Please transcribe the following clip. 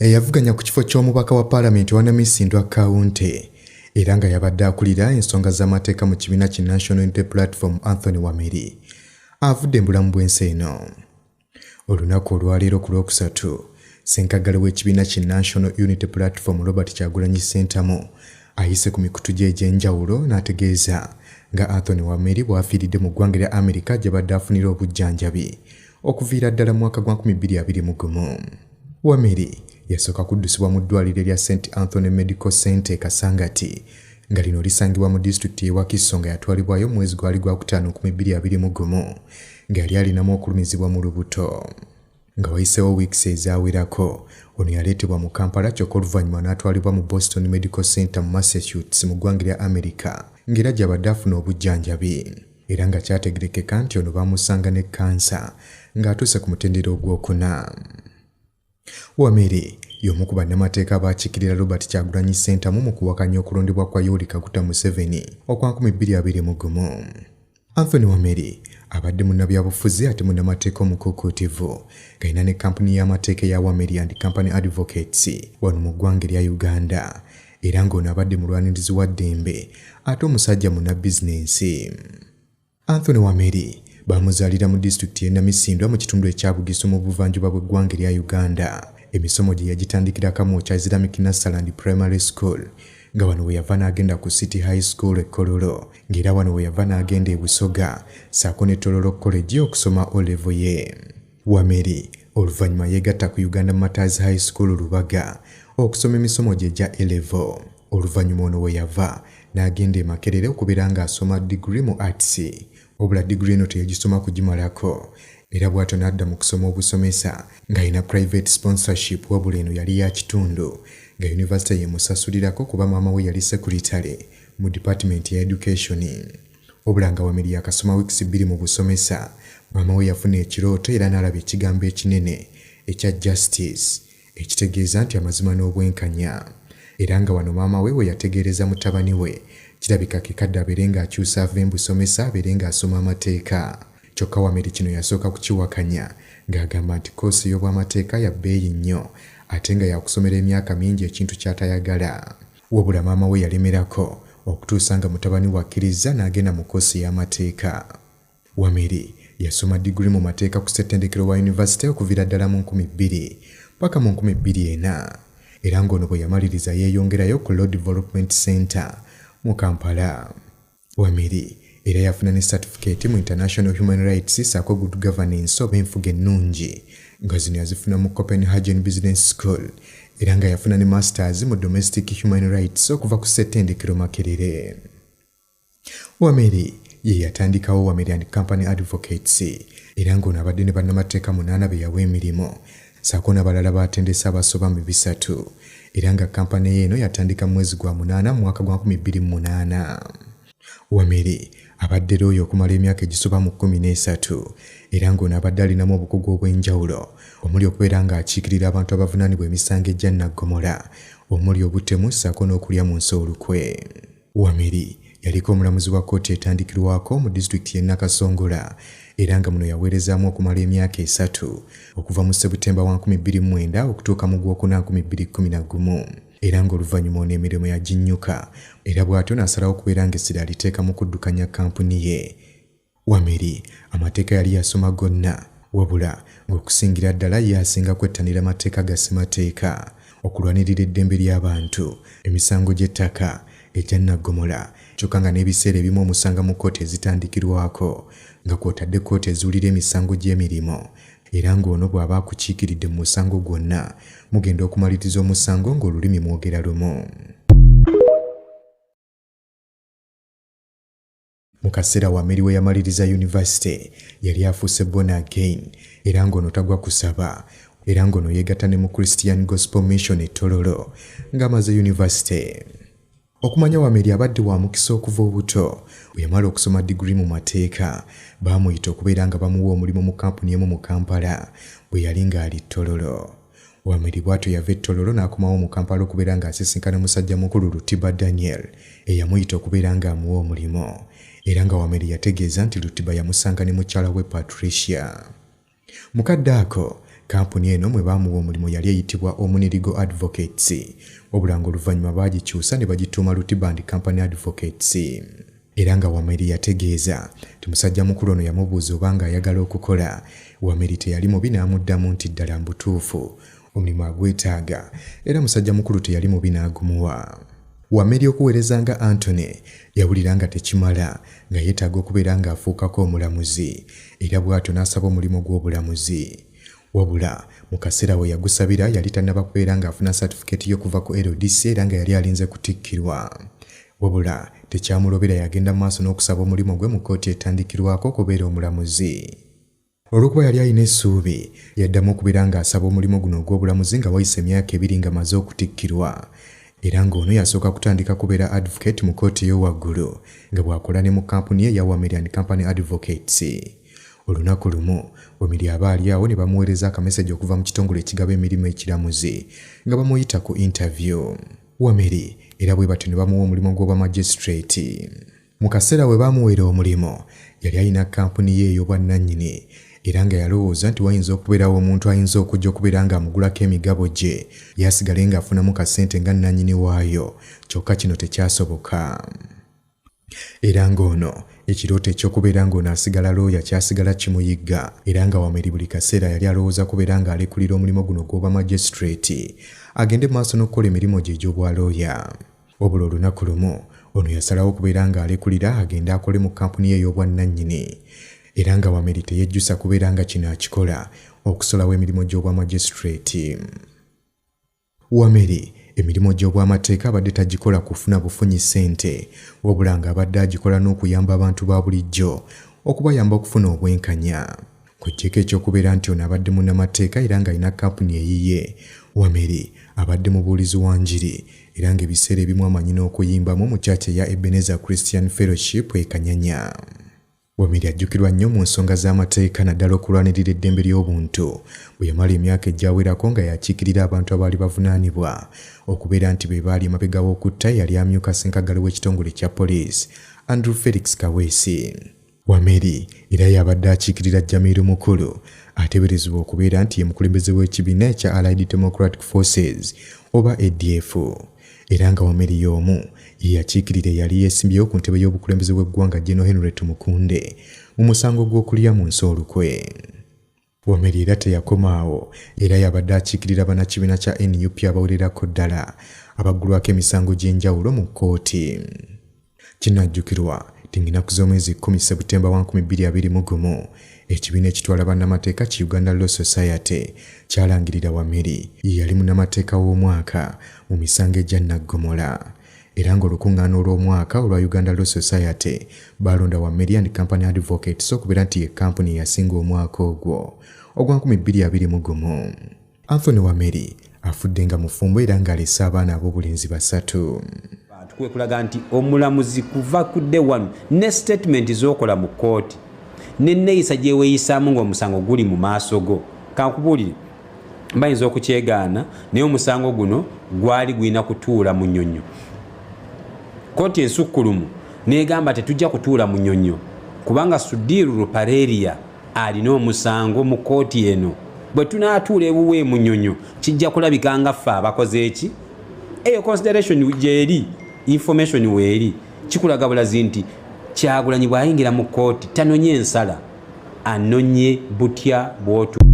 eyavuganya ku kifo ky'omubaka wa paalamenti wanamisindwa Kaunti era nga yabadde akulira ensonga z'amateeka mu kibiina ki National Unity Platform Anthony Wameri avudde mu bulamu bw'ensi eno. Olunaku olwaleero ku Lwokusatu, ssenkagale w'ekibiina ki National Unity Platform Robert Kyagulanyi Ssentamu ayise ku mikutu gye egy'enjawulo n'ategeeza nga Anthony Wameri bw'afiiridde mu ggwanga lya Amerika gye badde afunira obujjanjabi okuviira ddala mu mwaka gwa 2021. Wameri yasooka kuddusibwa mu ddwaliro lya St. Anthony Medical Center Kasangati nga lino lisangibwa mu disitulikiti y'e Wakiso nga yatwalibwayo mu mwezi gwali gwa Kutaano 2021 nga yali alinamu okulumizibwa mu lubuto. Nga wayiseewo wiikisi ezaawerako, ono yaleetebwa mu Kampala kyokka oluvannyuma n'atwalibwa mu Boston Medical Center mu Massachusetts mu ggwanga lya Amerika ng'era gy'abadde afuna obujjanjabi era nga kyategerekeka nti ono baamusanga ne kansa ng'atuuse ku mutendera ogwokuna. Wameri y'omu ku bannamateeka abakiikirira Robert Kyagulanyi Ssentamu mu kuwakanya okulondebwa kwa Yoweri Kaguta Museveni okwa 2021. Anthony Wameri abadde munnabyabufuzi ate munnamateeka omukuukuutivu ng'alina ne kampuni y'amateeka ya Wameri and Company Advocates wano mu ggwanga lya Uganda era ng'ono abadde mulwanirizi wa ddembe ate omusajja munnabizinensi. Anthony Wameri baamuzaalira mu disitulikiti y'e Namisindwa mu kitundu ekya Bugisu mu buvanjuba bw'eggwanga lya Uganda. Emisomo gye yagitandikira Kamwokya Islamic Nursery and Primary School nga wano we yava n'agenda ku City High School e Kololo ng'era wano we yava n'agenda e Busoga ssaako ne Tololo College okusoma O-level ye. Wameri oluvannyuma yeegatta ku Uganda Matters High School Lubaga okusoma emisomo gye egya A-level. Oluvannyuma ono we yava n'agenda e Makerere okubeera ng'asoma degree mu arts. Obula degree eno teyagisoma kugimalako era bw'atyo n'adda mu kusoma obusomesa ng'alina private sponsorship wabula eno yali ya kitundu nga yunivasite yemusasulirako kuba maama we yali sekuritale mu department ya education. Obula nga Wameri yakasoma wiikisi 2 mu busomesa, maama we yafuna ekirooto era n'alaba ekigambo ekinene ekya justice ekitegeeza nti amazima n'obwenkanya era nga wano maama we yategeereza mutabani we kirabika kekadde abeere ng'akyusa ave mu busomesa abeere ng'asoma amateeka. Kyokka Wameri kino yasooka kukiwakanya ng'agamba nti koosi y'obwamateeka ya bbeeyi nnyo ate nga yakusomera emyaka mingi ekintu ky'atayagala. Wabula maama we yalemerako okutuusa nga mutabani we akkiriza n'agenda mu koosi y'amateeka. Wameri yasoma diguli mu mateeka ku ssettendekero wa yunivasite okuviira ddala mu 2000 paka mu 2004 era ng'ono bwe yamaliriza yeeyongerayo ku Law Development Center mu Kampala. Wameri era yafuna ne certificate mu International Human Rights ssaako Good Governance oba enfuga ennungi nga zino yazifuna mu Copenhagen Business School era nga yafuna ne Masters mu Domestic Human Rights okuva ku ssettendekero Makerere. Wameri ye yatandikawo Wameri and Company Advocates era ng'ono abadde ne bannamateeka 8 be yawa emirimu ssaako n'abalala baatendesa abasoba mu 3 era nga kampani yeeno yatandika mu mwezi gwa 8 mu mwaka gwa 2008. Wameri abadde looyo okumala emyaka egisoba mu 13 era ng'ono abadde alinamu obukugu obw'enjawulo omuli okubeera ng'akiikirira abantu abavunaanibwa emisango egya nnaggomola omuli obutemu ssaako n'okulya mu nsi olukwe. Wameri yaliko omulamuzi wa kkooti etandikirwako mu disitulikiti y'e Nakasongola era nga muno yaweerezaamu okumala emyaka 3 okuva mu Septemba 2009 okutuuka mu Gwokuna 2011 era ng'oluvannyuma ono emirimu yaginnyuka era bw'atyo n'asalawo okubeera ng'essira aliteeka mu kuddukanya kampuni ye. Wameri amateeka yali yasoma gonna wabula ng'okusingira ddala ye asinga kwettanira amateeka ga ssemateeka, okulwanirira eddembe ly'abantu, emisango gy'ettaka egya nnaggomola kyokka nga n'ebiseera ebimu omusanga mu kkooti ezitandikirwako nga kw'otadde kkooti ezuulira emisango gy'emirimu era ng'ono bw'aba akukiikiridde mu musango gwonna mugenda okumaliriza omusango ng'olulimi mwogera lumu. Mu kaseera Wameri we yamaliriza yunivasite yali afuuse born again era ng'ono tagwa kusaba era ng'ono yeegatta ne mu Christian Gospel Mission e Tololo ng'amaze yunivasite. Okumanya Wameri abadde wa mukisa okuva obuto. Bwe yamala okusoma diguli mu mateeka baamuyita okubeera nga bamuwa omulimu mu kampuni emu mu Kampala bwe yali ng'ali Tololo. Wameri bw'atyo yava e Tololo n'akomawo mu Kampala okubeera ng'asisinkana musajja mukulu Lutiba Daniel eyamuyita okubeera ng'amuwa omulimu era nga Wameri yategeeza nti Lutiba yamusanga ne mukyala we Patricia. Mukadde ako kampuni eno mwe baamuwa omulimu yali eyitibwa Omunirigo Advocates, wabula ng'oluvannyuma baagikyusa ne bagituuma Lutiband Company Advocates. Era nga Wameri yategeeza nti musajja mukulu ono yamubuuza oba ng'ayagala okukola. Wameri teyali mubi n'amuddamu nti ddala mbutuufu omulimu agwetaaga, era musajja mukulu teyali mubi n'agumuwa. Wameri okuweereza nga Anthony yawulira nga tekimala, nga yeetaaga okubeera ng'afuukako omulamuzi, era bw'atyo n'asaba omulimu gw'obulamuzi. Wabula mu kaseera we yagusabira yali tannaba kubeera ng'afuna satifikeeti y'okuva ku LDC era nga yali alinze kutikkirwa. Wabula tekyamulobera, yagenda mu maaso n'okusaba omulimu gwe mu kkooti etandikirwako okubeera omulamuzi. Olw'okuba yali alina essuubi, yaddamu okubeera ng'asaba omulimu guno ogw'obulamuzi nga wayise emyaka 2 ng'amaze okutikkirwa. Era ng'ono yasooka kutandika kubeera advocate mu kkooti ey'owaggulu nga bw'akola ne mu kampuni ye ya Wameri and Company Advocates. Olunaku lumu Wameri aba ali awo ne bamuweereza akameseji okuva mu kitongole ekigaba emirimu ekiramuzi nga bamuyita ku interview. Wameri era bwe batyo ne bamuwa omulimu gw'obwamagistrate. Mu kaseera we baamuweera omulimu yali alina kampuni ye ey'obwannannyini, era nga yalowooza nti wayinza okubeerawo omuntu ayinza okujja okubeera ng'amugulako emigabo gye yasigale ng'afunamu kasente nga nnannyini waayo, kyokka kino tekyasoboka. Era ng'ono ekirooto eky'okubeera ng'ono asigala looya kyasigala kimuyigga, era nga Wameri buli kaseera yali alowooza kubeera ng'alekulira omulimu guno gw'obwamagistrate agende maaso n'okukola emirimu gye egy'obwalooya. Wabula olunaku lumu ono yasalawo okubeera ng'alekulira agende akole mu kampuni ye ey'obwannannyini, era nga Wameri teyejjusa kubeera nga kino akikola okusolawo emirimu gy'obwamagistrate. Wameri emirimu gy'obwamateeka abadde tagikola kufuna bufunyi ssente, wabula ng'abadde agikola n'okuyamba abantu ba bulijjo okubayamba okufuna obwenkanya. Kw'ekyeeko eky'okubeera nti ono abadde munnamateeka era ng'alina kampuni eyiye, Wameri abadde mubuulizi wa njiri era ng'ebiseera ebimu amanyi n'okuyimbamu mu kyaki eya Ebenezer Christian Fellowship e Kanyanya. Wameri ajjukirwa nnyo mu nsonga z'amateeka naddala okulwanirira eddembe ly'obuntu bwe yamala emyaka egy'awerako nga yakiikirira abantu abaali bavunaanibwa okubeera nti be baali emabega w'okutta yali amyuka ssenkagale w'ekitongole kya poliisi Andrew Felix Kaweesi. Wameri era yabadde akiikirira Jamiru Mukulu ateeberezebwa okubeera nti ye mukulembeze w'ekibiina ekya Allied Democratic Forces oba ADF. Era nga Wameri y'omu ye yakiikirira yali yeesimbyewo ku ntebe y'obukulembeze bw'eggwanga General Henry Tumukunde mu musango gw'okulya mu nsi olukwe. Wameri era teyakomaawo, era yabadde akiikirira bannakibiina kya NUP abawererako ddala abaggulwako emisango gy'enjawulo mu kkooti. Kinajjukirwa nti ng'ennaku z'omwezi 10 Septemba 2021 ekibiina ekitwala bannamateeka ki Uganda Law Society kyalangirira Wameri ye yali munnamateeka w'omwaka mu misango egya Naggomola. Era ng'olukuŋŋaana olw'omwaka olwa Uganda Law Society baalonda Wameri and Company Advocates okubeera nti ye kampuni eyasinga omwaka ogwo ogwa 2021. Anthony Wameri afudde nga mufumbo era ng'alese abaana ab'obulenzi 3. Kwe kulaga nti omulamuzi kuva ku day one ne statement z'okola mu kkooti n'enneeyisa gye weeyisaamu ng'omusango guli mu maaso go. Kankubuulire bayinza okukyegaana naye omusango guno gwali gwina kutuula mu nnyonnyo. Kkooti ensukkulumu n'egamba tetujja kutuula mu nnyonnyo kubanga Sudiru Rupareria alina omusango mu kkooti eno. Bwe tunaatuula ewuwe mu nnyonnyo kijja kulabika nga ffe abakoze eki. Eyo consideration gyeri, information weeri, kikulaga bulazi nti Kyagulanyi bw'ayingira mu kkooti tanonye ensala, anonye butya bw'otu.